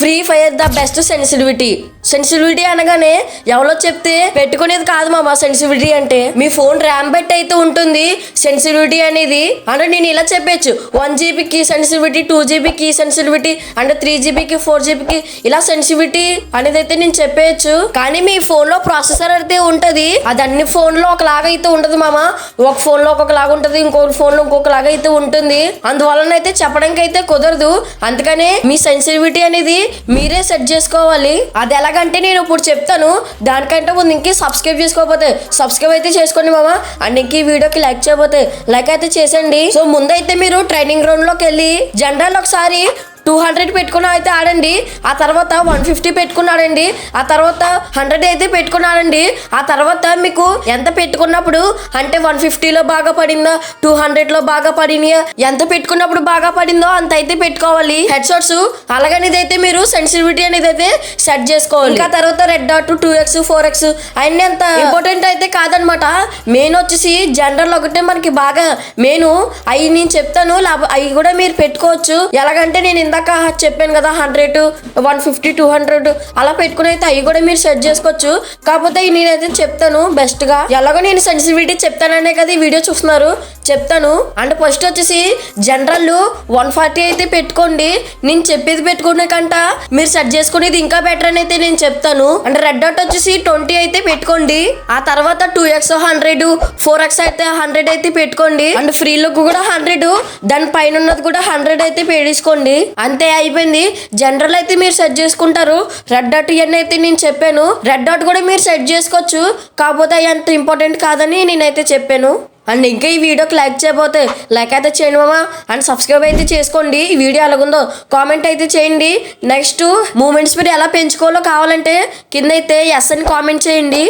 Free fire the best sensitivity అనగానే ఎవరో చెప్తే పెట్టుకునేది కాదు మామ. సెన్సిటివిటీ అంటే మీ ఫోన్ ర్యామ్ బెట్ అయితే ఉంటుంది సెన్సిటివిటీ అనేది. అంటే నేను ఇలా చెప్పచ్చు 1 GBకి సెన్సిటివిటీ, 2 GBకి సెన్సిటివిటీ, అంటే 3 GBకి 4 GBకి ఇలా సెన్సిటివిటీ అనేది అయితే నేను చెప్పేయచ్చు. కానీ మీ ఫోన్ లో ప్రాసెసర్ అయితే ఉంటది, అది అన్ని ఫోన్ లో ఒకలాగా అయితే ఉండదు మామ. ఒక ఫోన్ లో ఒక్కొక్కలాగా ఉంటది, ఇంకొక ఫోన్ లో ఇంకొకలాగా అయితే ఉంటుంది. అందువలన అయితే చెప్పడానికి అయితే కుదరదు. అందుకనే మీ సెన్సిటివిటీ అనేది మీరే సెట్ చేసుకోవాలి. అది ఎలాగంటే నేను ఇప్పుడు చెప్తాను. దానికంటే ముందు ఇంకే సబ్స్క్రైబ్ చేసుకోకపోతే సబ్స్క్రైబ్ అయితే చేసుకోండి మామ. అండ్ ఇంక ఈ వీడియోకి లైక్ చేయకపోతే లైక్ అయితే చేసండి. సో ముందైతే మీరు ట్రైనింగ్ గ్రౌండ్ లోకి వెళ్ళి జనరల్ ఒకసారి 200 పెట్టుకున్నా అయితే ఆడండి. ఆ తర్వాత 150 పెట్టుకున్నాడండి. ఆ తర్వాత 100 అయితే పెట్టుకున్నాడండి. ఆ తర్వాత మీకు ఎంత పెట్టుకున్నప్పుడు అంటే 150లో బాగా పడిందా, 200లో బాగా పడినా, ఎంత పెట్టుకున్నప్పుడు బాగా పడిందో అంత అయితే పెట్టుకోవాలి హెడ్ షాట్స్. అలాగని ఇదైతే మీరు సెన్సిటివిటీ అనేది అయితే సెట్ చేసుకోవాలి. ఇంకా తర్వాత రెడ్ డాట్ 2x 4x అన్ని అంత ఇంపార్టెంట్ అయితే కాదనమాట. మెయిన్ వచ్చేసి జనరల్ ఒకటే మనకి బాగా మెయిన్. అవి నేను చెప్తాను, అవి కూడా మీరు పెట్టుకోవచ్చు. ఎలాగంటే నేను ఇందాక చెప్పాను కదా 100 150 200 అలా పెట్టుకుని అయితే అవి కూడా మీరు సెట్ చేసుకోవచ్చు. కాకపోతే నేనైతే చెప్తాను బెస్ట్ గా. ఎలాగో నేను సెన్సిటివిటీ చెప్తాననే కదా ఈ వీడియో చూస్తున్నారు, చెప్తాను. అండ్ ఫస్ట్ వచ్చేసి జనరల్ 140 అయితే పెట్టుకోండి. నేను చెప్పేది పెట్టుకునే కంట మీరు సెట్ చేసుకునేది ఇంకా బెటర్ అని అయితే నేను చెప్తాను. అండ్ రెడ్ డాట్ వచ్చేసి 20 అయితే పెట్టుకోండి. ఆ తర్వాత 2x 100 4x అయితే 100 అయితే పెట్టుకోండి. అండ్ ఫ్రీ లుక్ కూడా 100, దాని పైన ఉన్నది కూడా 100 అయితే పెట్టుకోండి. అంతే అయిపోయింది. జనరల్ అయితే మీరు సెట్ చేసుకుంటారు. రెడ్ డాట్ ఇవన్నీ అయితే నేను చెప్పాను. రెడ్ డాట్ కూడా మీరు సెట్ చేసుకోవచ్చు, కాకపోతే అవి అంత ఇంపార్టెంట్ కాదని నేనైతే చెప్పాను. అండ్ ఇంకా ఈ వీడియోకి లైక్ చేయకపోతే లైక్ అయితే చేయండి మామ. అండ్ సబ్స్క్రైబ్ అయితే చేసుకోండి. ఈ వీడియో ఎలాగుందో కామెంట్ అయితే చేయండి. నెక్స్ట్ మూమెంట్స్ మీరు ఎలా పెంచుకోవాలో కావాలంటే కింద అయితే ఎస్ అని కామెంట్ చేయండి.